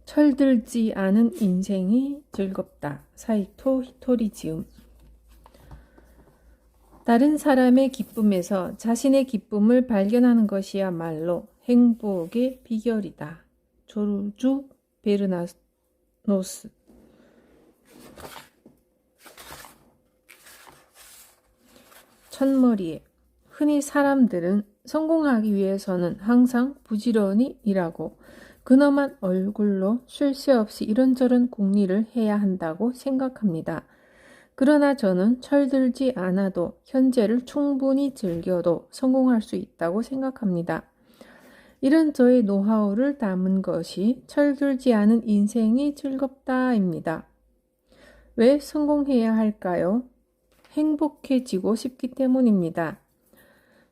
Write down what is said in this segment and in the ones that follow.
철들지 않은 인생이 즐겁다. 사이토 히토리 지음. 다른 사람의 기쁨에서 자신의 기쁨을 발견하는 것이야말로 행복의 비결이다. 조르주 베르나노스. 첫머리에. 흔히 사람들은 성공하기 위해서는 항상 부지런히 일하고 근엄한 얼굴로 쉴 새 없이 이런저런 궁리를 해야 한다고 생각합니다. 그러나 저는 철들지 않아도 현재를 충분히 즐겨도 성공할 수 있다고 생각합니다. 이런 저의 노하우를 담은 것이 철들지 않은 인생이 즐겁다입니다. 왜 성공해야 할까요? 행복해지고 싶기 때문입니다.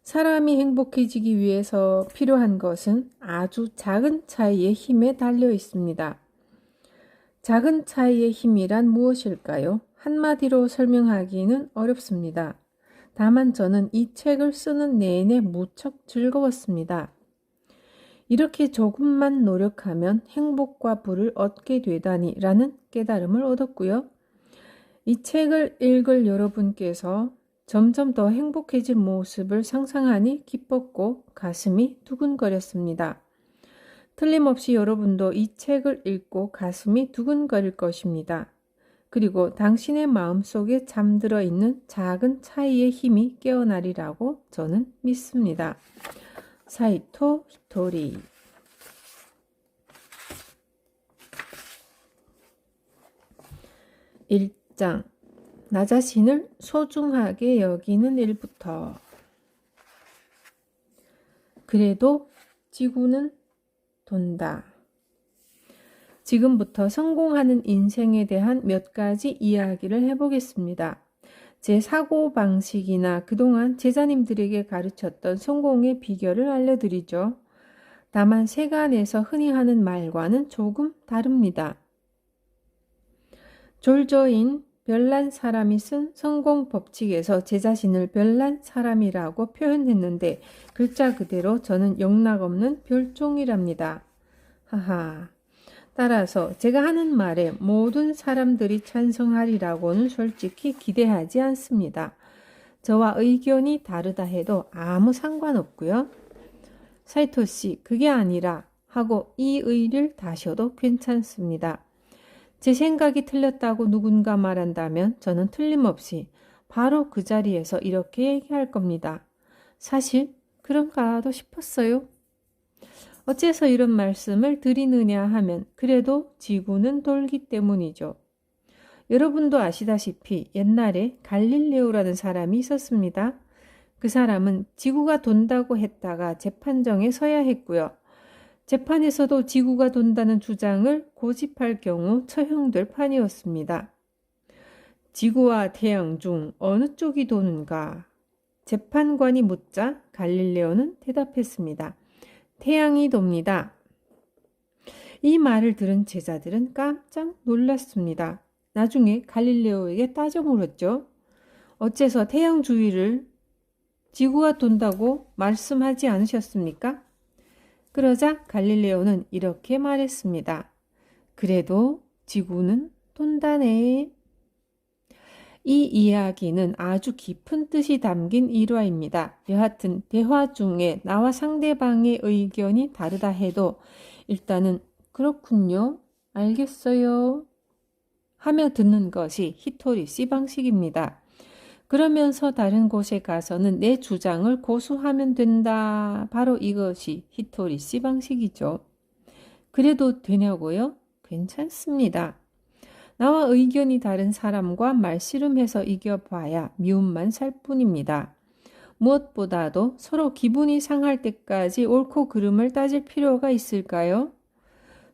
사람이 행복해지기 위해서 필요한 것은 아주 작은 차이의 힘에 달려 있습니다. 작은 차이의 힘이란 무엇일까요? 한마디로 설명하기는 어렵습니다. 다만 저는 이 책을 쓰는 내내 무척 즐거웠습니다. 이렇게 조금만 노력하면 행복과 부를 얻게 되다니라는 깨달음을 얻었고요. 이 책을 읽을 여러분께서 점점 더 행복해진 모습을 상상하니 기뻤고 가슴이 두근거렸습니다. 틀림없이 여러분도 이 책을 읽고 가슴이 두근거릴 것입니다. 그리고 당신의 마음속에 잠들어 있는 작은 차이의 힘이 깨어나리라고 저는 믿습니다. 사이토 히토리. (1장) 나 자신을 소중하게 여기는 일부터. 그래도 지구는 돈다. 지금부터 성공하는 인생에 대한 몇 가지 이야기를 해보겠습니다. 제 사고방식이나 그동안 제자님들에게 가르쳤던 성공의 비결을 알려드리죠. 다만 세간에서 흔히 하는 말과는 조금 다릅니다. 졸저인 별난 사람이 쓴 성공 법칙에서 제 자신을 별난 사람이라고 표현했는데 글자 그대로 저는 영락없는 별종이랍니다. 하하. 따라서 제가 하는 말에 모든 사람들이 찬성하리라고는 솔직히 기대하지 않습니다. 저와 의견이 다르다 해도 아무 상관없고요. 사이토 씨, 그게 아니라 하고 이 의를 다셔도 괜찮습니다. 제 생각이 틀렸다고 누군가 말한다면 저는 틀림없이 바로 그 자리에서 이렇게 얘기할 겁니다. 사실 그런가도 싶었어요. 어째서 이런 말씀을 드리느냐 하면 그래도 지구는 돌기 때문이죠. 여러분도 아시다시피 옛날에 갈릴레오라는 사람이 있었습니다. 그 사람은 지구가 돈다고 했다가 재판정에 서야 했고요. 재판에서도 지구가 돈다는 주장을 고집할 경우 처형될 판이었습니다. 지구와 태양 중 어느 쪽이 도는가? 재판관이 묻자 갈릴레오는 대답했습니다. 태양이 돕니다. 이 말을 들은 제자들은 깜짝 놀랐습니다. 나중에 갈릴레오에게 따져 물었죠. 어째서 태양 주위를 지구가 돈다고 말씀하지 않으셨습니까? 그러자 갈릴레오는 이렇게 말했습니다. 그래도 지구는 돈다네. 이 이야기는 아주 깊은 뜻이 담긴 일화입니다. 여하튼 대화 중에 나와 상대방의 의견이 다르다 해도 일단은 그렇군요, 알겠어요 하며 듣는 것이 히토리 씨 방식입니다. 그러면서 다른 곳에 가서는 내 주장을 고수하면 된다. 바로 이것이 히토리 씨 방식이죠. 그래도 되냐고요? 괜찮습니다. 나와 의견이 다른 사람과 말씨름해서 이겨봐야 미움만 살 뿐입니다. 무엇보다도 서로 기분이 상할 때까지 옳고 그름을 따질 필요가 있을까요?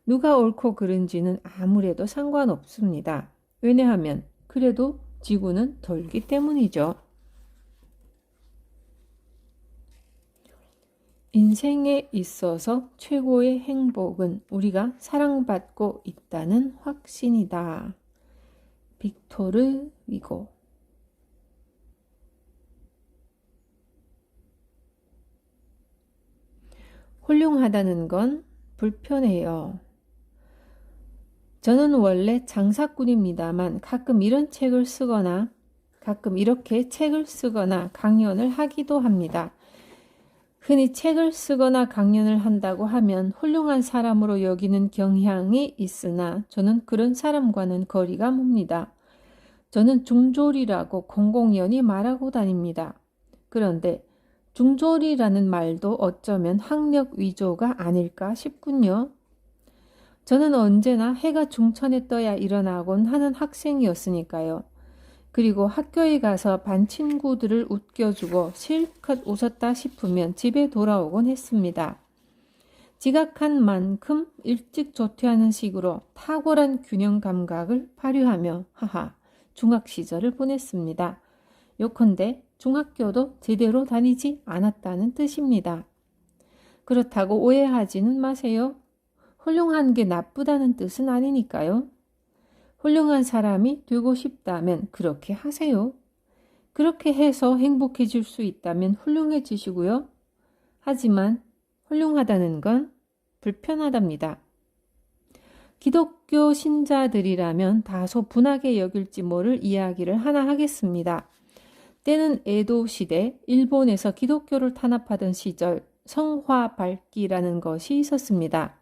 누가 옳고 그른지는 아무래도 상관없습니다. 왜냐하면 그래도 지구는 돌기 때문이죠. 인생에 있어서 최고의 행복은 우리가 사랑받고 있다는 확신이다. 빅토르 위고. 훌륭하다는 건 불편해요. 저는 원래 장사꾼입니다만 가끔 이렇게 책을 쓰거나 강연을 하기도 합니다. 흔히 책을 쓰거나 강연을 한다고 하면 훌륭한 사람으로 여기는 경향이 있으나 저는 그런 사람과는 거리가 멉니다. 저는 중졸이라고 공공연히 말하고 다닙니다. 그런데 중졸이라는 말도 어쩌면 학력 위조가 아닐까 싶군요. 저는 언제나 해가 중천에 떠야 일어나곤 하는 학생이었으니까요. 그리고 학교에 가서 반 친구들을 웃겨주고 실컷 웃었다 싶으면 집에 돌아오곤 했습니다. 지각한 만큼 일찍 조퇴하는 식으로 탁월한 균형 감각을 발휘하며 중학 시절을 보냈습니다. 요컨대 중학교도 제대로 다니지 않았다는 뜻입니다. 그렇다고 오해하지는 마세요. 훌륭한 게 나쁘다는 뜻은 아니니까요. 훌륭한 사람이 되고 싶다면 그렇게 하세요. 그렇게 해서 행복해질 수 있다면 훌륭해지시고요. 하지만 훌륭하다는 건 불편하답니다. 기독교 신자들이라면 다소 분하게 여길지 모를 이야기를 하나 하겠습니다. 때는 에도 시대, 일본에서 기독교를 탄압하던 시절 성화밟기라는 것이 있었습니다.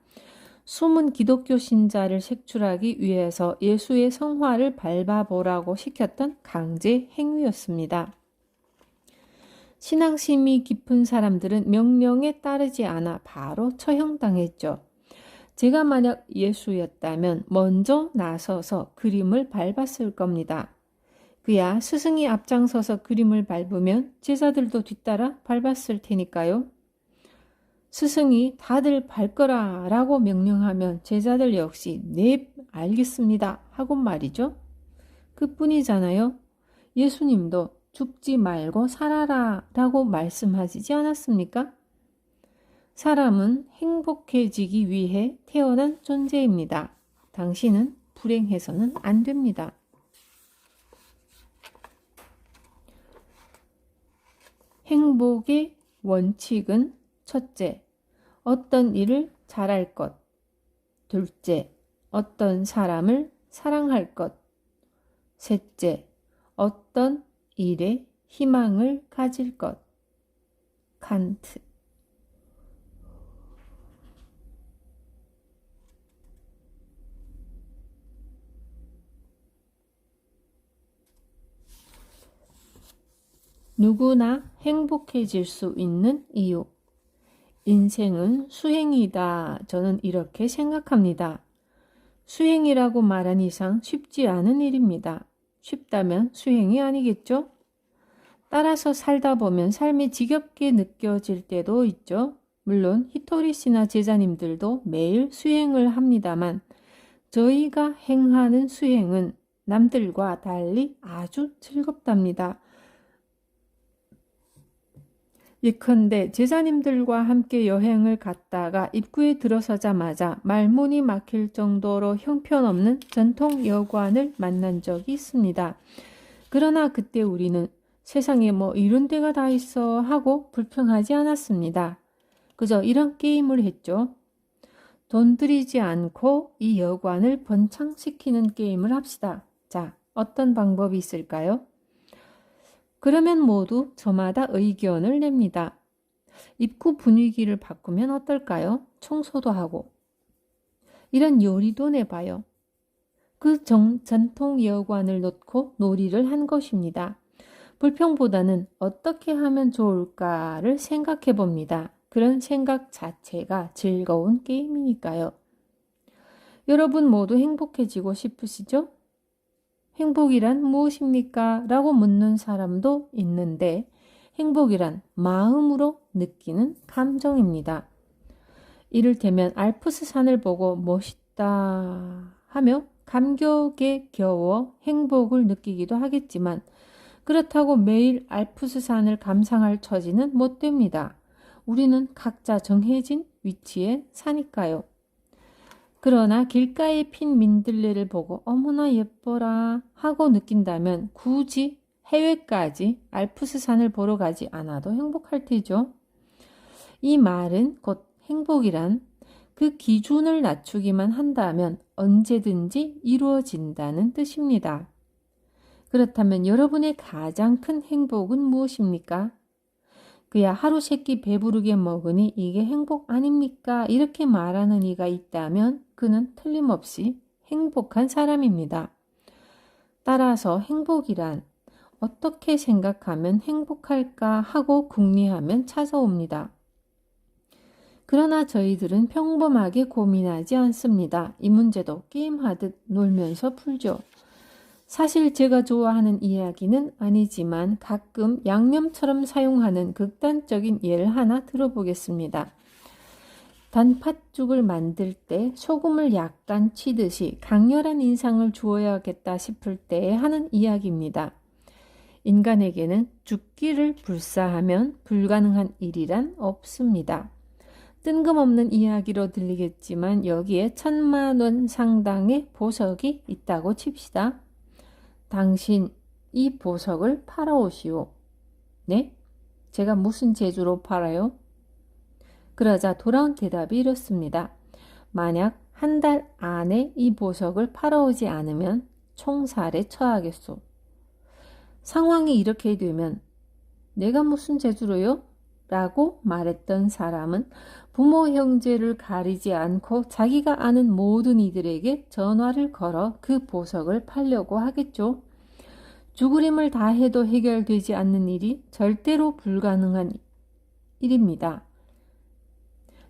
숨은 기독교 신자를 색출하기 위해서 예수의 성화를 밟아보라고 시켰던 강제 행위였습니다. 신앙심이 깊은 사람들은 명령에 따르지 않아 바로 처형당했죠. 제가 만약 예수였다면 먼저 나서서 그림을 밟았을 겁니다. 그야 스승이 앞장서서 그림을 밟으면 제자들도 뒤따라 밟았을 테니까요. 스승이 다들 밟거라 라고 명령하면 제자들 역시 네 알겠습니다 하고 말이죠. 그뿐이잖아요. 예수님도 죽지 말고 살아라 라고 말씀하시지 않았습니까? 사람은 행복해지기 위해 태어난 존재입니다. 당신은 불행해서는 안 됩니다. 행복의 원칙은 첫째, 어떤 일을 잘할 것. 둘째, 어떤 사람을 사랑할 것. 셋째, 어떤 일에 희망을 가질 것. 칸트. 누구나 행복해질 수 있는 이유. 인생은 수행이다. 저는 이렇게 생각합니다. 수행이라고 말한 이상 쉽지 않은 일입니다. 쉽다면 수행이 아니겠죠? 따라서 살다 보면 삶이 지겹게 느껴질 때도 있죠. 물론 히토리 씨나 제자님들도 매일 수행을 합니다만 저희가 행하는 수행은 남들과 달리 아주 즐겁답니다. 예컨대 제자님들과 함께 여행을 갔다가 입구에 들어서자마자 말문이 막힐 정도로 형편없는 전통 여관을 만난 적이 있습니다. 그러나 그때 우리는 세상에 뭐 이런 데가 다 있어 하고 불평하지 않았습니다. 그저 이런 게임을 했죠. 돈 들이지 않고 이 여관을 번창시키는 게임을 합시다. 자, 어떤 방법이 있을까요? 그러면 모두 저마다 의견을 냅니다. 입구 분위기를 바꾸면 어떨까요? 청소도 하고. 이런 요리도 내봐요. 그 전통 여관을 놓고 놀이를 한 것입니다. 불평보다는 어떻게 하면 좋을까를 생각해 봅니다. 그런 생각 자체가 즐거운 게임이니까요. 여러분 모두 행복해지고 싶으시죠? 행복이란 무엇입니까? 라고 묻는 사람도 있는데 행복이란 마음으로 느끼는 감정입니다. 이를테면 알프스 산을 보고 멋있다 하며 감격에 겨워 행복을 느끼기도 하겠지만 그렇다고 매일 알프스 산을 감상할 처지는 못 됩니다. 우리는 각자 정해진 위치에 사니까요. 그러나 길가에 핀 민들레를 보고 어머나 예뻐라 하고 느낀다면 굳이 해외까지 알프스 산을 보러 가지 않아도 행복할 테죠. 이 말은 곧 행복이란 그 기준을 낮추기만 한다면 언제든지 이루어진다는 뜻입니다. 그렇다면 여러분의 가장 큰 행복은 무엇입니까? 그야 하루 세끼 배부르게 먹으니 이게 행복 아닙니까? 이렇게 말하는 이가 있다면 그는 틀림없이 행복한 사람입니다. 따라서 행복이란 어떻게 생각하면 행복할까 하고 궁리하면 찾아옵니다. 그러나 저희들은 평범하게 고민하지 않습니다. 이 문제도 게임하듯 놀면서 풀죠. 사실 제가 좋아하는 이야기는 아니지만 가끔 양념처럼 사용하는 극단적인 예를 하나 들어보겠습니다. 단팥죽을 만들 때 소금을 약간 치듯이 강렬한 인상을 주어야겠다 싶을 때 하는 이야기입니다. 인간에게는 죽기를 불사하면 불가능한 일이란 없습니다. 뜬금없는 이야기로 들리겠지만 여기에 1,000만 원 상당의 보석이 있다고 칩시다. 당신 이 보석을 팔아오시오. 네? 제가 무슨 재주로 팔아요? 그러자 돌아온 대답이 이렇습니다. 만약 한 달 안에 이 보석을 팔아오지 않으면 총살에 처하겠소. 상황이 이렇게 되면 내가 무슨 재주로요? 라고 말했던 사람은 부모 형제를 가리지 않고 자기가 아는 모든 이들에게 전화를 걸어 그 보석을 팔려고 하겠죠. 죽을 힘을 다해도 해결되지 않는 일이 절대로 불가능한 일입니다.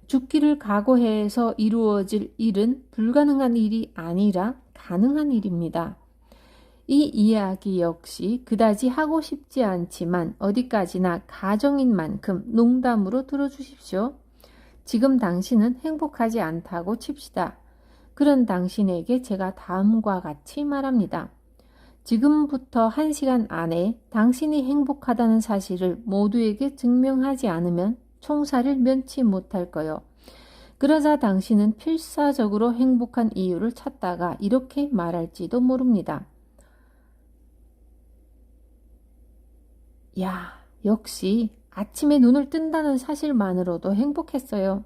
죽기를 각오해서 이루어질 일은 불가능한 일이 아니라 가능한 일입니다. 이 이야기 역시 그다지 하고 싶지 않지만 어디까지나 가정인 만큼 농담으로 들어주십시오. 지금 당신은 행복하지 않다고 칩시다. 그런 당신에게 제가 다음과 같이 말합니다. 지금부터 1시간 안에 당신이 행복하다는 사실을 모두에게 증명하지 않으면 총살을 면치 못할 거요. 그러자 당신은 필사적으로 행복한 이유를 찾다가 이렇게 말할지도 모릅니다. 야, 역시 아침에 눈을 뜬다는 사실만으로도 행복했어요.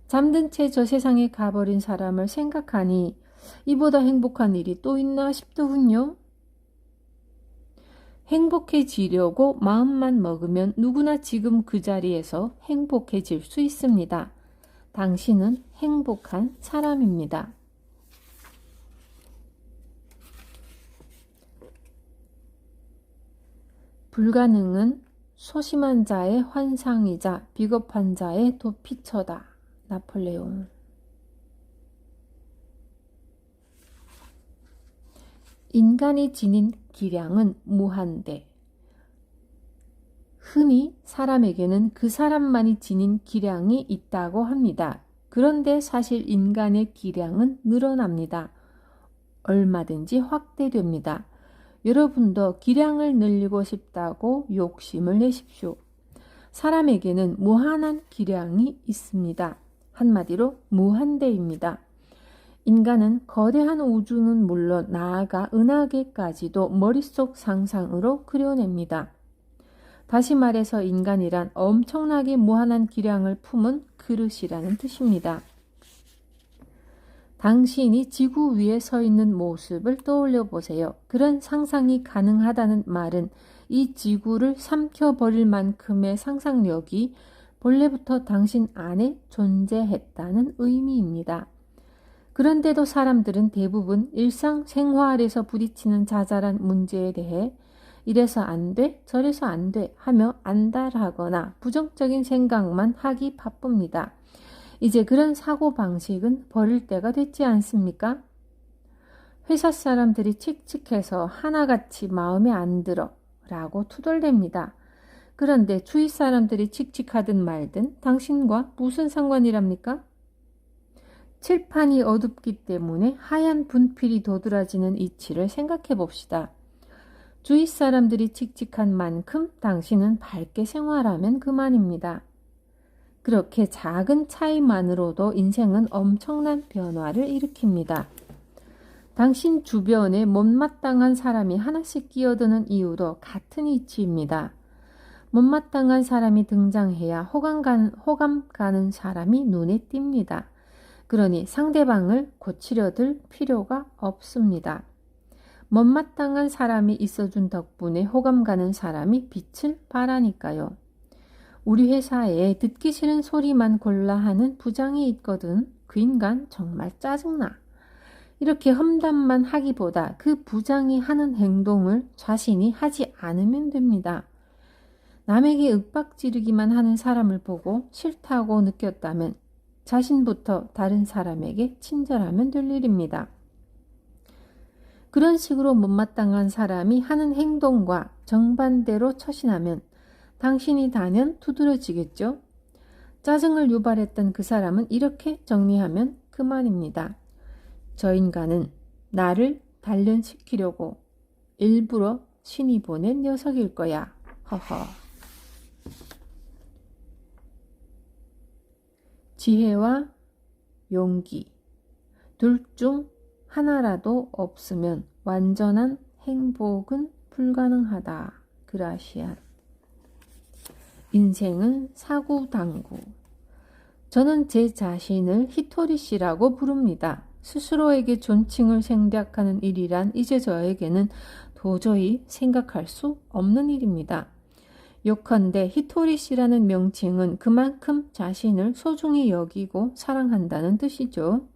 잠든 채 저 세상에 가버린 사람을 생각하니 이보다 행복한 일이 또 있나 싶더군요. 행복해지려고 마음만 먹으면 누구나 지금 그 자리에서 행복해질 수 있습니다. 당신은 행복한 사람입니다. 불가능은 소심한 자의 환상이자 비겁한 자의 도피처다. 나폴레옹. 인간이 지닌 기량은 무한대. 흔히 사람에게는 그 사람만이 지닌 기량이 있다고 합니다. 그런데 사실 인간의 기량은 늘어납니다. 얼마든지 확대됩니다. 여러분도 기량을 늘리고 싶다고 욕심을 내십시오. 사람에게는 무한한 기량이 있습니다. 한마디로 무한대입니다. 인간은 거대한 우주는 물론 나아가 은하계까지도 머릿속 상상으로 그려냅니다. 다시 말해서 인간이란 엄청나게 무한한 기량을 품은 그릇이라는 뜻입니다. 당신이 지구 위에 서 있는 모습을 떠올려 보세요. 그런 상상이 가능하다는 말은 이 지구를 삼켜버릴 만큼의 상상력이 본래부터 당신 안에 존재했다는 의미입니다. 그런데도 사람들은 대부분 일상생활에서 부딪히는 자잘한 문제에 대해 이래서 안 돼, 저래서 안 돼 하며 안달하거나 부정적인 생각만 하기 바쁩니다. 이제 그런 사고방식은 버릴 때가 됐지 않습니까? 회사 사람들이 칙칙해서 하나같이 마음에 안 들어 라고 투덜댑니다. 그런데 주위 사람들이 칙칙하든 말든 당신과 무슨 상관이랍니까? 칠판이 어둡기 때문에 하얀 분필이 도드라지는 이치를 생각해 봅시다. 주위 사람들이 칙칙한 만큼 당신은 밝게 생활하면 그만입니다. 그렇게 작은 차이만으로도 인생은 엄청난 변화를 일으킵니다. 당신 주변에 못마땅한 사람이 하나씩 끼어드는 이유도 같은 이치입니다. 못마땅한 사람이 등장해야 호감 가는 사람이 눈에 띕니다. 그러니 상대방을 고치려 들 필요가 없습니다. 못마땅한 사람이 있어준 덕분에 호감 가는 사람이 빛을 발하니까요. 우리 회사에 듣기 싫은 소리만 골라 하는 부장이 있거든. 그 인간 정말 짜증나. 이렇게 험담만 하기보다 그 부장이 하는 행동을 자신이 하지 않으면 됩니다. 남에게 윽박지르기만 하는 사람을 보고 싫다고 느꼈다면 자신부터 다른 사람에게 친절하면 될 일입니다. 그런 식으로 못마땅한 사람이 하는 행동과 정반대로 처신하면 당신이 단연 두드러지겠죠. 짜증을 유발했던 그 사람은 이렇게 정리하면 그만입니다. 저 인간은 나를 단련시키려고 일부러 신이 보낸 녀석일 거야. 허허. 지혜와 용기 둘 중 하나라도 없으면 완전한 행복은 불가능하다. 그라시안. 인생은 사구당구. 저는 제 자신을 히토리 씨라고 부릅니다. 스스로에게 존칭을 생략하는 일이란 이제 저에게는 도저히 생각할 수 없는 일입니다. 요컨대 히토리 씨라는 명칭은 그만큼 자신을 소중히 여기고 사랑한다는 뜻이죠.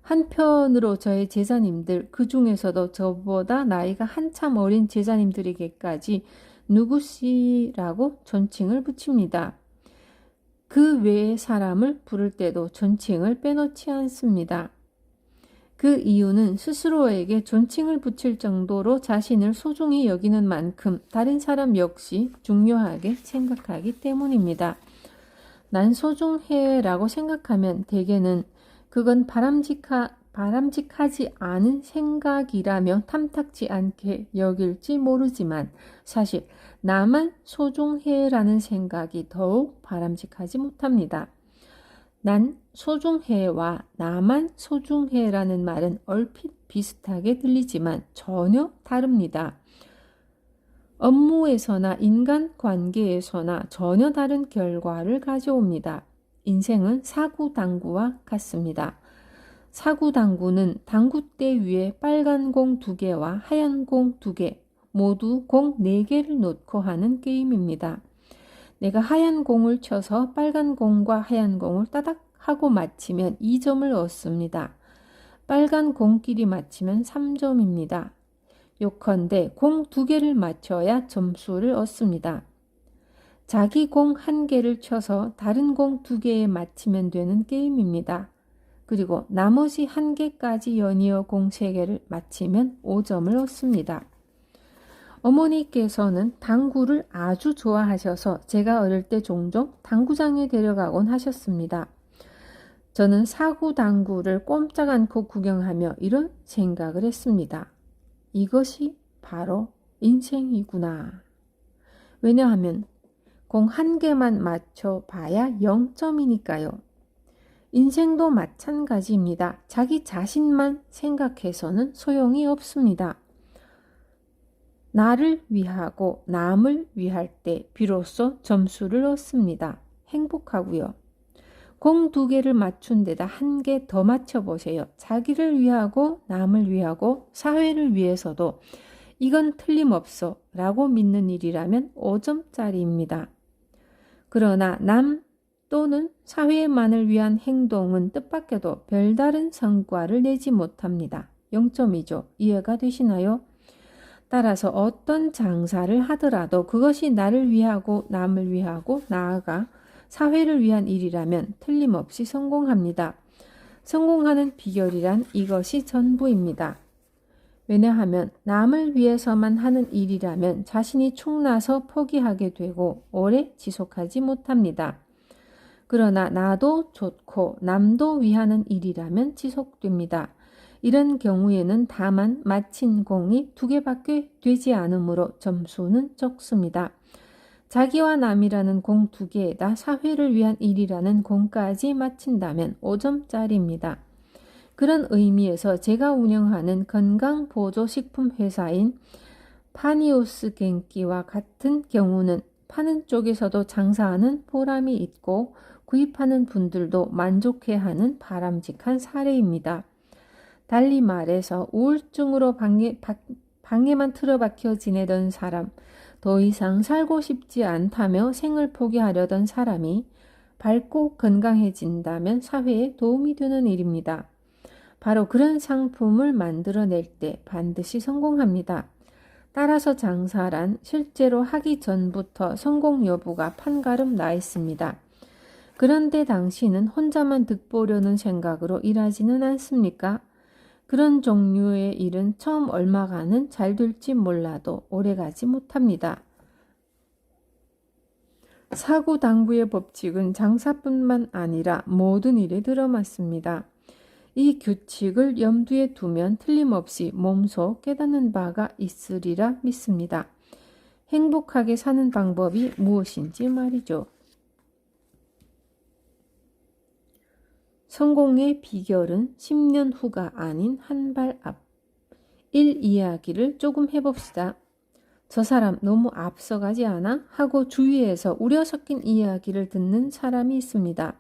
한편으로 저의 제자님들, 그 중에서도 저보다 나이가 한참 어린 제자님들에게까지 누구씨라고 존칭을 붙입니다. 그 외의 사람을 부를 때도 존칭을 빼놓지 않습니다. 그 이유는 스스로에게 존칭을 붙일 정도로 자신을 소중히 여기는 만큼 다른 사람 역시 중요하게 생각하기 때문입니다. 난 소중해라고 생각하면 대개는 그건 바람직하지 않은 생각이라며 탐탁지 않게 여길지 모르지만 사실 나만 소중해라는 생각이 더욱 바람직하지 못합니다. 난 소중해와 나만 소중해라는 말은 얼핏 비슷하게 들리지만 전혀 다릅니다. 업무에서나 인간관계에서나 전혀 다른 결과를 가져옵니다. 인생은 사구당구와 같습니다. 사구당구는 당구대 위에 빨간 공 2개와 하얀 공 2개, 모두 공 4개를 놓고 하는 게임입니다. 내가 하얀 공을 쳐서 빨간 공과 하얀 공을 따닥 하고 맞히면 2점을 얻습니다. 빨간 공끼리 맞히면 3점입니다. 요컨대 공 2개를 맞춰야 점수를 얻습니다. 자기 공 1개를 쳐서 다른 공 2개에 맞히면 되는 게임입니다. 그리고 나머지 1개까지 연이어 공 3개를 맞히면 5점을 얻습니다. 어머니께서는 당구를 아주 좋아하셔서 제가 어릴 때 종종 당구장에 데려가곤 하셨습니다. 저는 사구당구를 꼼짝 않고 구경하며 이런 생각을 했습니다. 이것이 바로 인생이구나. 왜냐하면 공 1개만 맞춰봐야 0점이니까요. 인생도 마찬가지입니다. 자기 자신만 생각해서는 소용이 없습니다. 나를 위하고 남을 위할 때 비로소 점수를 얻습니다. 행복하고요. 공 2개를 맞춘 데다 1개 더 맞춰보세요. 자기를 위하고 남을 위하고 사회를 위해서도 이건 틀림없어 라고 믿는 일이라면 5점짜리입니다. 그러나 남 또는 사회만을 위한 행동은 뜻밖에도 별다른 성과를 내지 못합니다. 0점이죠. 이해가 되시나요? 따라서 어떤 장사를 하더라도 그것이 나를 위하고 남을 위하고 나아가 사회를 위한 일이라면 틀림없이 성공합니다. 성공하는 비결이란 이것이 전부입니다. 왜냐하면 남을 위해서만 하는 일이라면 자신이 축나서 포기하게 되고 오래 지속하지 못합니다. 그러나 나도 좋고 남도 위하는 일이라면 지속됩니다. 이런 경우에는 다만 맞힌 공이 2개밖에 되지 않으므로 점수는 적습니다. 자기와 남이라는 공 2개에다 사회를 위한 일이라는 공까지 맞힌다면 5점짜리입니다. 그런 의미에서 제가 운영하는 건강보조식품 회사인 파니오스 겐키와 같은 경우는 파는 쪽에서도 장사하는 보람이 있고 구입하는 분들도 만족해하는 바람직한 사례입니다. 달리 말해서 우울증으로 방에만 틀어박혀 지내던 사람, 더 이상 살고 싶지 않다며 생을 포기하려던 사람이 밝고 건강해진다면 사회에 도움이 되는 일입니다. 바로 그런 상품을 만들어낼 때 반드시 성공합니다. 따라서 장사란 실제로 하기 전부터 성공 여부가 판가름 나 있습니다. 그런데 당신은 혼자만 득보려는 생각으로 일하지는 않습니까? 그런 종류의 일은 처음 얼마간은 잘 될지 몰라도 오래가지 못합니다. 사구당구의 법칙은 장사뿐만 아니라 모든 일에 들어맞습니다. 이 규칙을 염두에 두면 틀림없이 몸소 깨닫는 바가 있으리라 믿습니다. 행복하게 사는 방법이 무엇인지 말이죠. 성공의 비결은 10년 후가 아닌 한 발 앞. 1 이야기를 조금 해봅시다. 저 사람 너무 앞서가지 않아? 하고 주위에서 우려 섞인 이야기를 듣는 사람이 있습니다.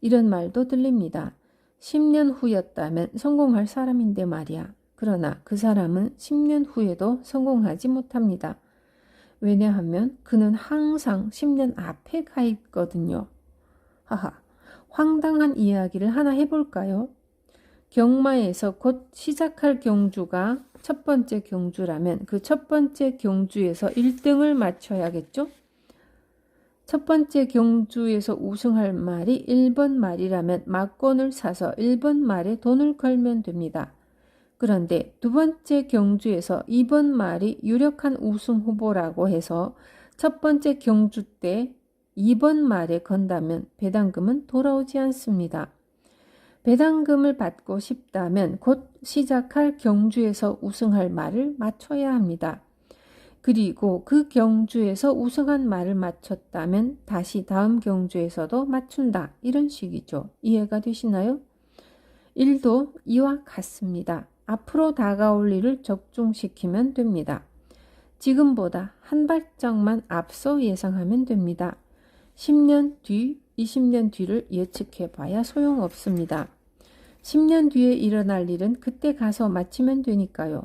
이런 말도 들립니다. 10년 후였다면 성공할 사람인데 말이야. 그러나 그 사람은 10년 후에도 성공하지 못합니다. 왜냐하면 그는 항상 10년 앞에 가 있거든요. 하하, 황당한 이야기를 하나 해볼까요? 경마에서 곧 시작할 경주가 첫 번째 경주라면 그 첫 번째 경주에서 1등을 맞춰야겠죠? 첫 번째 경주에서 우승할 말이 1번 말이라면 막권을 사서 1번 말에 돈을 걸면 됩니다. 그런데 두 번째 경주에서 2번 말이 유력한 우승 후보라고 해서 첫 번째 경주 때 2번 말에 건다면 배당금은 돌아오지 않습니다. 배당금을 받고 싶다면 곧 시작할 경주에서 우승할 말을 맞춰야 합니다. 그리고 그 경주에서 우승한 말을 맞췄다면 다시 다음 경주에서도 맞춘다. 이런 식이죠. 이해가 되시나요? 일도 이와 같습니다. 앞으로 다가올 일을 적중시키면 됩니다. 지금보다 한 발짝만 앞서 예상하면 됩니다. 10년 뒤, 20년 뒤를 예측해 봐야 소용없습니다. 10년 뒤에 일어날 일은 그때 가서 마치면 되니까요.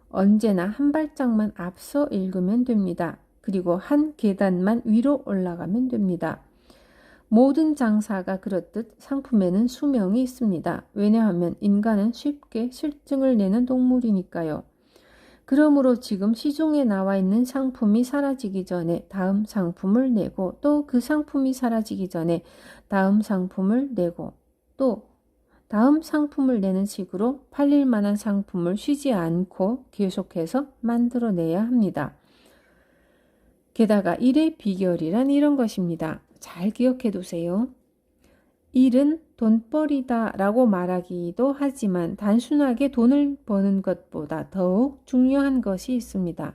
언제나 한 발짝만 앞서 읽으면 됩니다. 그리고 한 계단만 위로 올라가면 됩니다. 모든 장사가 그렇듯 상품에는 수명이 있습니다. 왜냐하면 인간은 쉽게 실증을 내는 동물이니까요. 그러므로 지금 시중에 나와 있는 상품이 사라지기 전에 다음 상품을 내고 또 그 상품이 사라지기 전에 다음 상품을 내고 또 다음 상품을 내는 식으로 팔릴 만한 상품을 쉬지 않고 계속해서 만들어내야 합니다. 게다가 일의 비결이란 이런 것입니다. 잘 기억해 두세요. 일은 돈벌이다 라고 말하기도 하지만 단순하게 돈을 버는 것보다 더욱 중요한 것이 있습니다.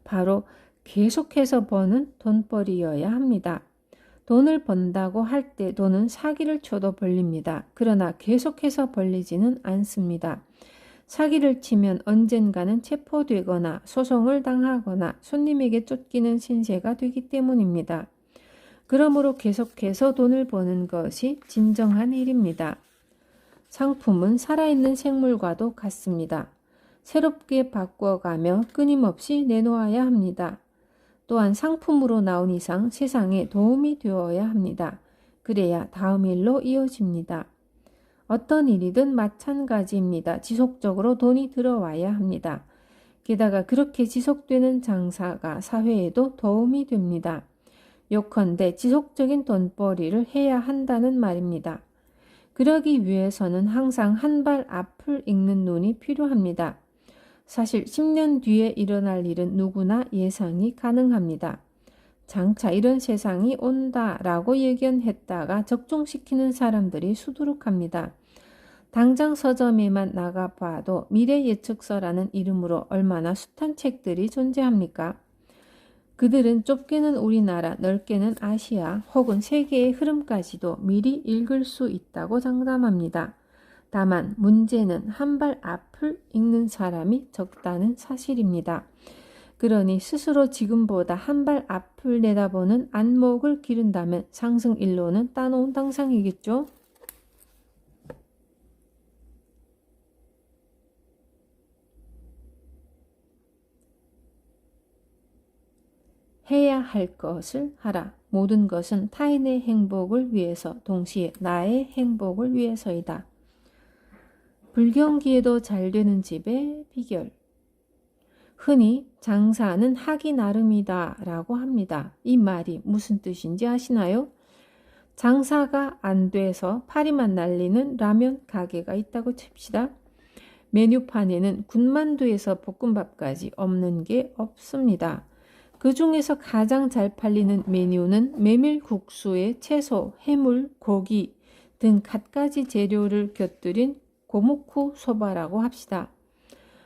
바로 계속해서 버는 돈벌이여야 합니다. 돈을 번다고 할 때 돈은 사기를 쳐도 벌립니다. 그러나 계속해서 벌리지는 않습니다. 사기를 치면 언젠가는 체포되거나 소송을 당하거나 손님에게 쫓기는 신세가 되기 때문입니다. 그러므로 계속해서 돈을 버는 것이 진정한 일입니다. 상품은 살아있는 생물과도 같습니다. 새롭게 바꿔가며 끊임없이 내놓아야 합니다. 또한 상품으로 나온 이상 세상에 도움이 되어야 합니다. 그래야 다음 일로 이어집니다. 어떤 일이든 마찬가지입니다. 지속적으로 돈이 들어와야 합니다. 게다가 그렇게 지속되는 장사가 사회에도 도움이 됩니다. 요컨대 지속적인 돈벌이를 해야 한다는 말입니다. 그러기 위해서는 항상 한 발 앞을 읽는 눈이 필요합니다. 사실 10년 뒤에 일어날 일은 누구나 예상이 가능합니다. 장차 이런 세상이 온다라고 예견했다가 적중시키는 사람들이 수두룩합니다. 당장 서점에만 나가봐도 미래 예측서라는 이름으로 얼마나 숱한 책들이 존재합니까? 그들은 좁게는 우리나라, 넓게는 아시아 혹은 세계의 흐름까지도 미리 읽을 수 있다고 장담합니다. 다만 문제는 한 발 앞을 읽는 사람이 적다는 사실입니다. 그러니 스스로 지금보다 한 발 앞을 내다보는 안목을 기른다면 상승 일로는 따놓은 당상이겠죠. 해야 할 것을 하라. 모든 것은 타인의 행복을 위해서, 동시에 나의 행복을 위해서이다. 불경기에도 잘 되는 집의 비결. 흔히 장사는 하기 나름이다 라고 합니다. 이 말이 무슨 뜻인지 아시나요? 장사가 안 돼서 파리만 날리는 라면 가게가 있다고 칩시다. 메뉴판에는 군만두에서 볶음밥까지 없는 게 없습니다. 그 중에서 가장 잘 팔리는 메뉴는 메밀국수에 채소, 해물, 고기 등 갖가지 재료를 곁들인 고무쿠 소바라고 합시다.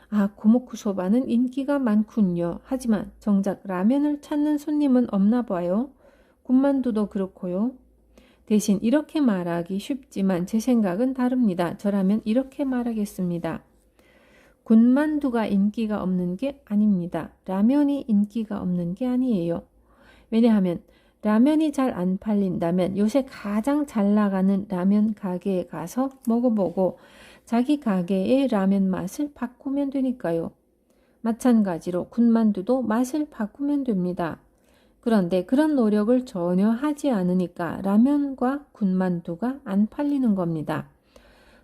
아, 고무쿠 소바는 인기가 많군요. 하지만 정작 라면을 찾는 손님은 없나 봐요. 군만두도 그렇고요. 대신 이렇게 말하기 쉽지만 제 생각은 다릅니다. 저라면 이렇게 말하겠습니다. 군만두가 인기가 없는 게 아닙니다. 라면이 인기가 없는 게 아니에요. 왜냐하면 라면이 잘 안 팔린다면 요새 가장 잘 나가는 라면 가게에 가서 먹어보고 자기 가게의 라면 맛을 바꾸면 되니까요. 마찬가지로 군만두도 맛을 바꾸면 됩니다. 그런데 그런 노력을 전혀 하지 않으니까 라면과 군만두가 안 팔리는 겁니다.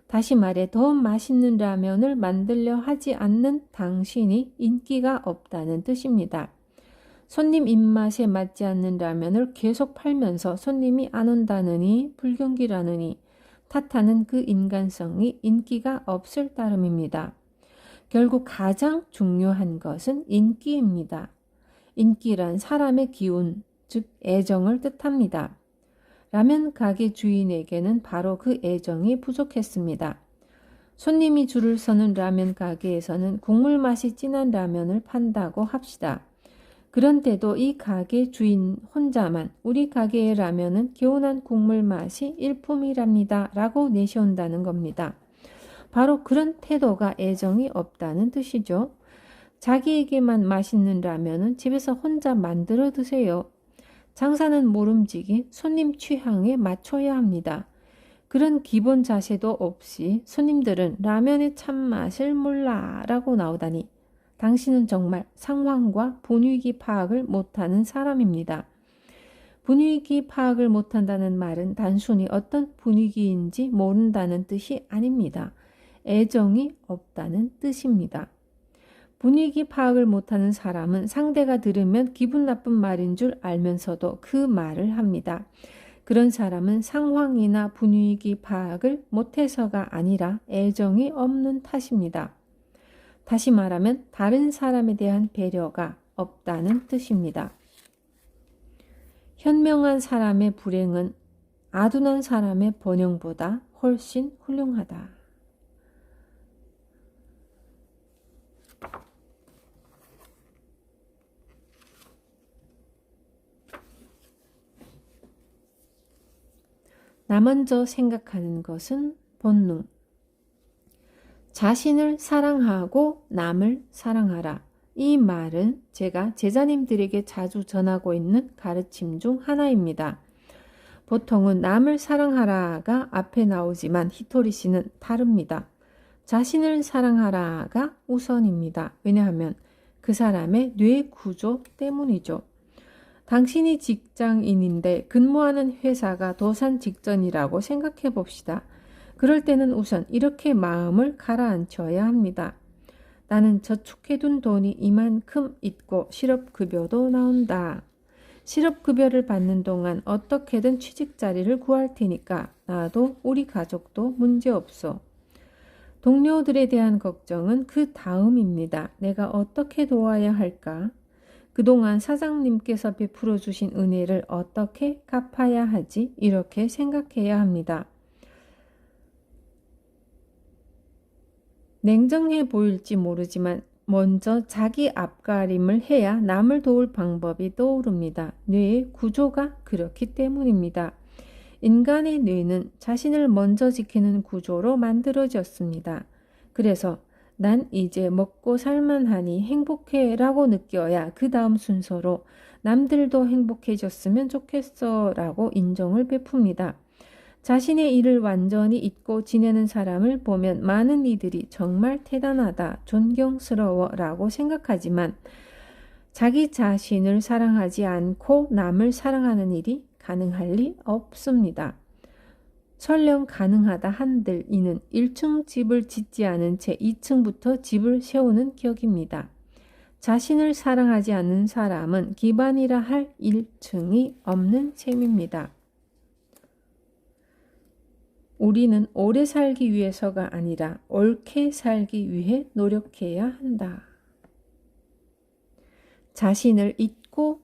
다시 말해 더 맛있는 라면을 만들려 하지 않는 당신이 인기가 없다는 뜻입니다. 손님 입맛에 맞지 않는 라면을 계속 팔면서 손님이 안 온다느니 불경기라느니 탓하는 그 인간성이 인기가 없을 따름입니다. 결국 가장 중요한 것은 인기입니다. 인기란 사람의 기운, 즉 애정을 뜻합니다. 라면 가게 주인에게는 바로 그 애정이 부족했습니다. 손님이 줄을 서는 라면 가게에서는 국물 맛이 진한 라면을 판다고 합시다. 그런데도 이 가게 주인 혼자만 우리 가게의 라면은 개운한 국물 맛이 일품이랍니다 라고 내세운다는 겁니다. 바로 그런 태도가 애정이 없다는 뜻이죠. 자기에게만 맛있는 라면은 집에서 혼자 만들어 드세요. 장사는 모름지기 손님 취향에 맞춰야 합니다. 그런 기본 자세도 없이 손님들은 라면의 참맛을 몰라 라고 나오다니 당신은 정말 상황과 분위기 파악을 못하는 사람입니다. 분위기 파악을 못한다는 말은 단순히 어떤 분위기인지 모른다는 뜻이 아닙니다. 애정이 없다는 뜻입니다. 분위기 파악을 못하는 사람은 상대가 들으면 기분 나쁜 말인 줄 알면서도 그 말을 합니다. 그런 사람은 상황이나 분위기 파악을 못해서가 아니라 애정이 없는 탓입니다. 다시 말하면 다른 사람에 대한 배려가 없다는 뜻입니다. 현명한 사람의 불행은 아둔한 사람의 번영보다 훨씬 훌륭하다. 나 먼저 생각하는 것은 본능. 자신을 사랑하고 남을 사랑하라. 이 말은 제가 제자님들에게 자주 전하고 있는 가르침 중 하나입니다. 보통은 남을 사랑하라가 앞에 나오지만 히토리 씨는 다릅니다. 자신을 사랑하라가 우선입니다. 왜냐하면 그 사람의 뇌 구조 때문이죠. 당신이 직장인인데 근무하는 회사가 도산 직전이라고 생각해 봅시다. 그럴 때는 우선 이렇게 마음을 가라앉혀야 합니다. 나는 저축해둔 돈이 이만큼 있고 실업급여도 나온다. 실업급여를 받는 동안 어떻게든 취직자리를 구할 테니까 나도 우리 가족도 문제없어. 동료들에 대한 걱정은 그 다음입니다. 내가 어떻게 도와야 할까? 그동안 사장님께서 베풀어 주신 은혜를 어떻게 갚아야 하지? 이렇게 생각해야 합니다. 냉정해 보일지 모르지만 먼저 자기 앞가림을 해야 남을 도울 방법이 떠오릅니다. 뇌의 구조가 그렇기 때문입니다. 인간의 뇌는 자신을 먼저 지키는 구조로 만들어졌습니다. 그래서 난 이제 먹고 살만하니 행복해 라고 느껴야 그 다음 순서로 남들도 행복해졌으면 좋겠어 라고 인정을 베풉니다. 자신의 일을 완전히 잊고 지내는 사람을 보면 많은 이들이 정말 대단하다, 존경스러워 라고 생각하지만 자기 자신을 사랑하지 않고 남을 사랑하는 일이 가능할 리 없습니다. 설령 가능하다 한들 이는 1층 집을 짓지 않은 채 2층부터 집을 세우는 격입니다. 자신을 사랑하지 않는 사람은 기반이라 할 1층이 없는 셈입니다. 우리는 오래 살기 위해서가 아니라 옳게 살기 위해 노력해야 한다. 자신을 잊고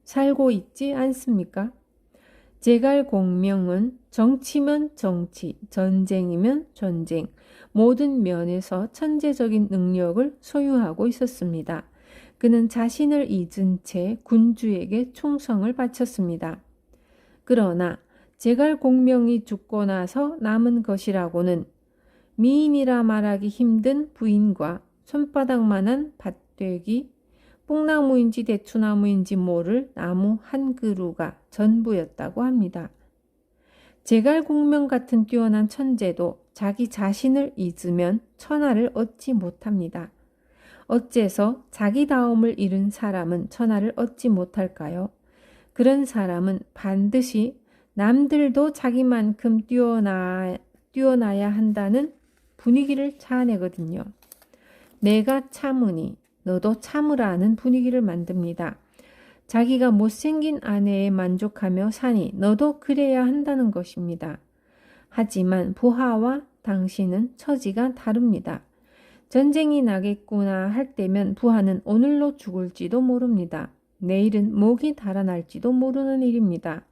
살고 있지 않습니까? 제갈공명은 정치면 정치, 전쟁이면 전쟁, 모든 면에서 천재적인 능력을 소유하고 있었습니다. 그는 자신을 잊은 채 군주에게 충성을 바쳤습니다. 그러나 제갈공명이 죽고 나서 남은 것이라고는 미인이라 말하기 힘든 부인과 손바닥만한 밭되기, 뽕나무인지 대추나무인지 모를 나무 한 그루가 전부였다고 합니다. 제갈공명 같은 뛰어난 천재도 자기 자신을 잊으면 천하를 얻지 못합니다. 어째서 자기다움을 잃은 사람은 천하를 얻지 못할까요? 그런 사람은 반드시 남들도 자기만큼 뛰어나야 한다는 분위기를 차내거든요. 내가 참으니 너도 참으라는 분위기를 만듭니다. 자기가 못생긴 아내에 만족하며 사니 너도 그래야 한다는 것입니다. 하지만 부하와 당신은 처지가 다릅니다. 전쟁이 나겠구나 할 때면 부하는 오늘로 죽을지도 모릅니다. 내일은 목이 달아날지도 모르는 일입니다.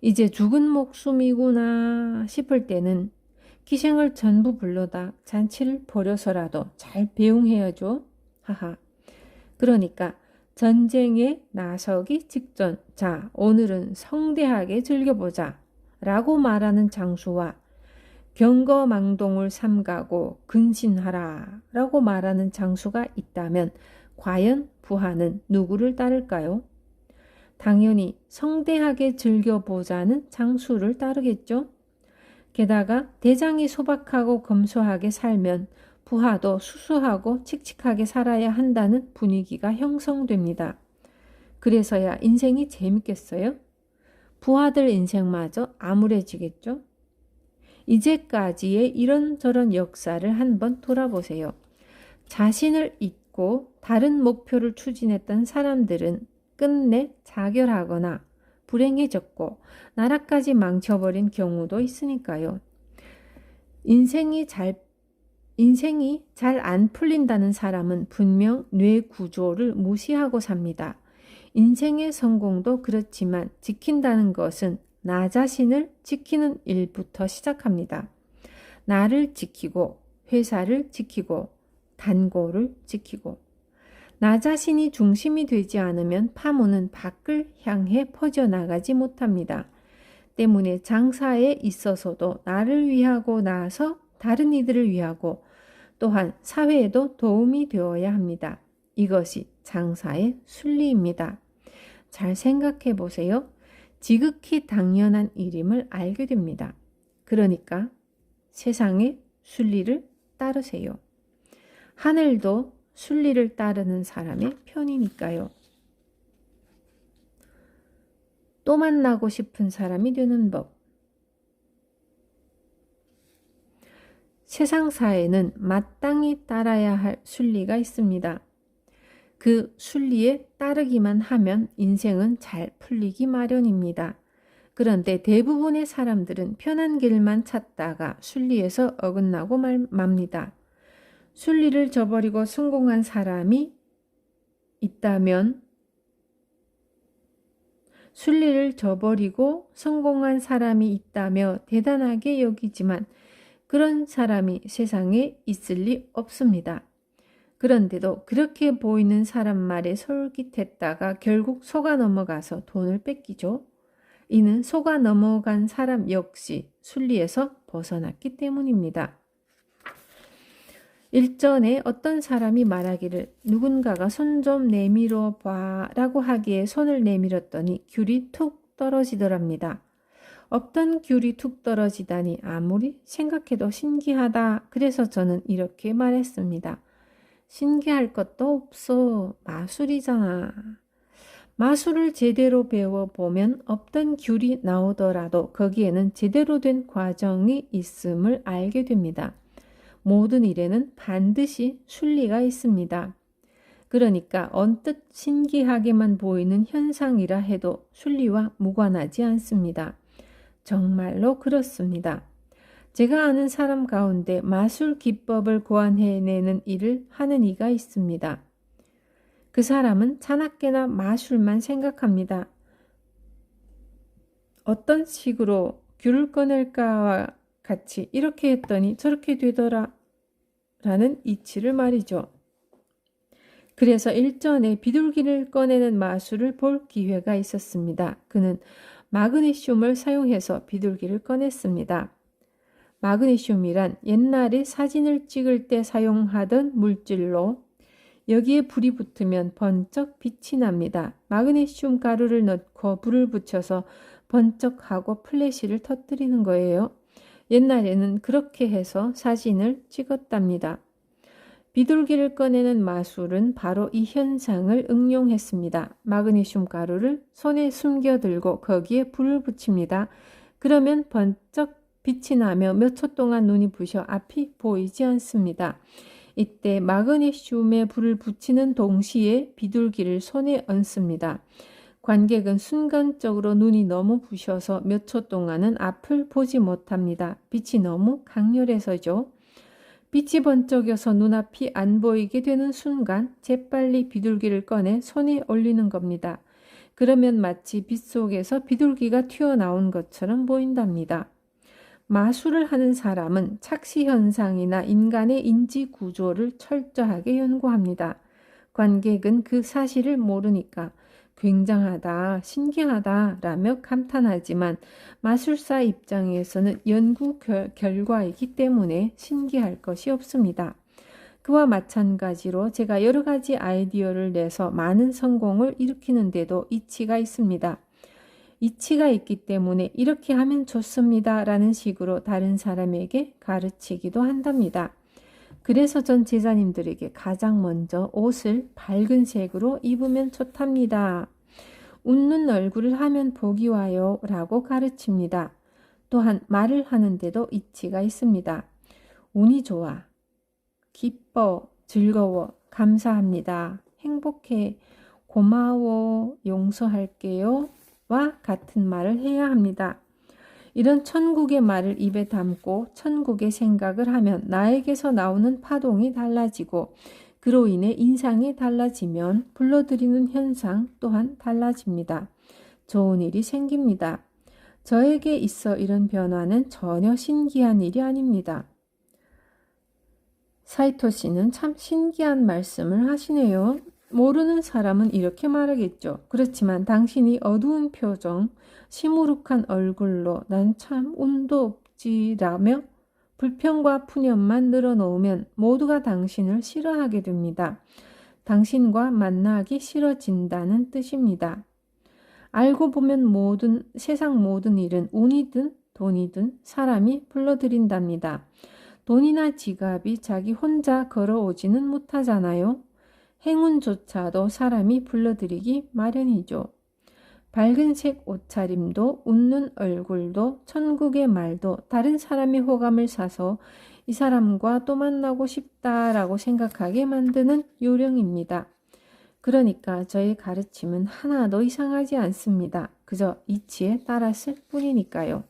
이제 죽은 목숨이구나 싶을 때는 기생을 전부 불러다 잔치를 벌여서라도 잘 배웅해야죠. 하하. 그러니까 전쟁에 나서기 직전, 자, 오늘은 성대하게 즐겨보자 라고 말하는 장수와 경거망동을 삼가고 근신하라 라고 말하는 장수가 있다면 과연 부하는 누구를 따를까요? 당연히 성대하게 즐겨보자는 장수를 따르겠죠. 게다가 대장이 소박하고 검소하게 살면 부하도 수수하고 칙칙하게 살아야 한다는 분위기가 형성됩니다. 그래서야 인생이 재밌겠어요? 부하들 인생마저 암울해지겠죠? 이제까지의 이런저런 역사를 한번 돌아보세요. 자신을 잊고 다른 목표를 추진했던 사람들은 끝내 자결하거나 불행해졌고 나라까지 망쳐버린 경우도 있으니까요. 인생이 잘 안 풀린다는 사람은 분명 뇌 구조를 무시하고 삽니다. 인생의 성공도 그렇지만 지킨다는 것은 나 자신을 지키는 일부터 시작합니다. 나를 지키고 회사를 지키고 단골을 지키고 나 자신이 중심이 되지 않으면 파문은 밖을 향해 퍼져나가지 못합니다. 때문에 장사에 있어서도 나를 위하고 나서 다른 이들을 위하고 또한 사회에도 도움이 되어야 합니다. 이것이 장사의 순리입니다. 잘 생각해 보세요. 지극히 당연한 일임을 알게 됩니다. 그러니까 세상의 순리를 따르세요. 하늘도 순리를 따르는 사람의 편이니까요. 또 만나고 싶은 사람이 되는 법. 세상사에는 마땅히 따라야 할 순리가 있습니다. 그 순리에 따르기만 하면 인생은 잘 풀리기 마련입니다. 그런데 대부분의 사람들은 편한 길만 찾다가 순리에서 어긋나고 맙니다. 순리를 저버리고 성공한 사람이 있다면 순리를 저버리고 성공한 사람이 있다며 대단하게 여기지만 그런 사람이 세상에 있을 리 없습니다. 그런데도 그렇게 보이는 사람 말에 솔깃했다가 결국 속아 넘어가서 돈을 뺏기죠. 이는 속아 넘어간 사람 역시 순리에서 벗어났기 때문입니다. 일전에 어떤 사람이 말하기를 누군가가 손 좀 내밀어 봐 라고 하기에 손을 내밀었더니 귤이 툭 떨어지더랍니다. 없던 귤이 툭 떨어지다니 아무리 생각해도 신기하다. 그래서 저는 이렇게 말했습니다. 신기할 것도 없어. 마술이잖아. 마술을 제대로 배워보면 없던 귤이 나오더라도 거기에는 제대로 된 과정이 있음을 알게 됩니다. 모든 일에는 반드시 순리가 있습니다. 그러니까 언뜻 신기하게만 보이는 현상이라 해도 순리와 무관하지 않습니다. 정말로 그렇습니다. 제가 아는 사람 가운데 마술 기법을 고안해내는 일을 하는 이가 있습니다. 그 사람은 자나깨나 마술만 생각합니다. 어떤 식으로 귤을 꺼낼까와 같이 이렇게 했더니 저렇게 되더라 라는 이치를 말이죠. 그래서 일전에 비둘기를 꺼내는 마술을 볼 기회가 있었습니다. 그는 마그네슘을 사용해서 비둘기를 꺼냈습니다. 마그네슘이란 옛날에 사진을 찍을 때 사용하던 물질로 여기에 불이 붙으면 번쩍 빛이 납니다. 마그네슘 가루를 넣고 불을 붙여서 번쩍하고 플래시를 터뜨리는 거예요. 옛날에는 그렇게 해서 사진을 찍었답니다. 비둘기를 꺼내는 마술은 바로 이 현상을 응용했습니다. 마그네슘 가루를 손에 숨겨들고 거기에 불을 붙입니다. 그러면 번쩍 빛이 나며 몇 초 동안 눈이 부셔 앞이 보이지 않습니다. 이때 마그네슘에 불을 붙이는 동시에 비둘기를 손에 얹습니다. 관객은 순간적으로 눈이 너무 부셔서 몇 초 동안은 앞을 보지 못합니다. 빛이 너무 강렬해서죠. 빛이 번쩍여서 눈앞이 안 보이게 되는 순간 재빨리 비둘기를 꺼내 손에 올리는 겁니다. 그러면 마치 빛 속에서 비둘기가 튀어나온 것처럼 보인답니다. 마술을 하는 사람은 착시 현상이나 인간의 인지 구조를 철저하게 연구합니다. 관객은 그 사실을 모르니까 굉장하다, 신기하다 라며 감탄하지만 마술사 입장에서는 연구 결과이기 때문에 신기할 것이 없습니다. 그와 마찬가지로 제가 여러 가지 아이디어를 내서 많은 성공을 일으키는데도 이치가 있습니다. 이치가 있기 때문에 이렇게 하면 좋습니다 라는 식으로 다른 사람에게 가르치기도 한답니다. 그래서 전 제자님들에게 가장 먼저 옷을 밝은 색으로 입으면 좋답니다. 웃는 얼굴을 하면 복이 와요 라고 가르칩니다. 또한 말을 하는데도 이치가 있습니다. 운이 좋아, 기뻐, 즐거워, 감사합니다, 행복해, 고마워, 용서할게요 와 같은 말을 해야 합니다. 이런 천국의 말을 입에 담고 천국의 생각을 하면 나에게서 나오는 파동이 달라지고 그로 인해 인상이 달라지면 불러들이는 현상 또한 달라집니다. 좋은 일이 생깁니다. 저에게 있어 이런 변화는 전혀 신기한 일이 아닙니다. 사이토 씨는 참 신기한 말씀을 하시네요. 모르는 사람은 이렇게 말하겠죠. 그렇지만 당신이 어두운 표정, 시무룩한 얼굴로 난 참 운도 없지라며 불평과 푸념만 늘어놓으면 모두가 당신을 싫어하게 됩니다. 당신과 만나기 싫어진다는 뜻입니다. 알고 보면 세상 모든 일은 운이든 돈이든 사람이 불러들인답니다. 돈이나 지갑이 자기 혼자 걸어오지는 못하잖아요. 행운조차도 사람이 불러들이기 마련이죠. 밝은색 옷차림도 웃는 얼굴도 천국의 말도 다른 사람의 호감을 사서 이 사람과 또 만나고 싶다라고 생각하게 만드는 요령입니다. 그러니까 저의 가르침은 하나도 이상하지 않습니다. 그저 이치에 따랐을 뿐이니까요.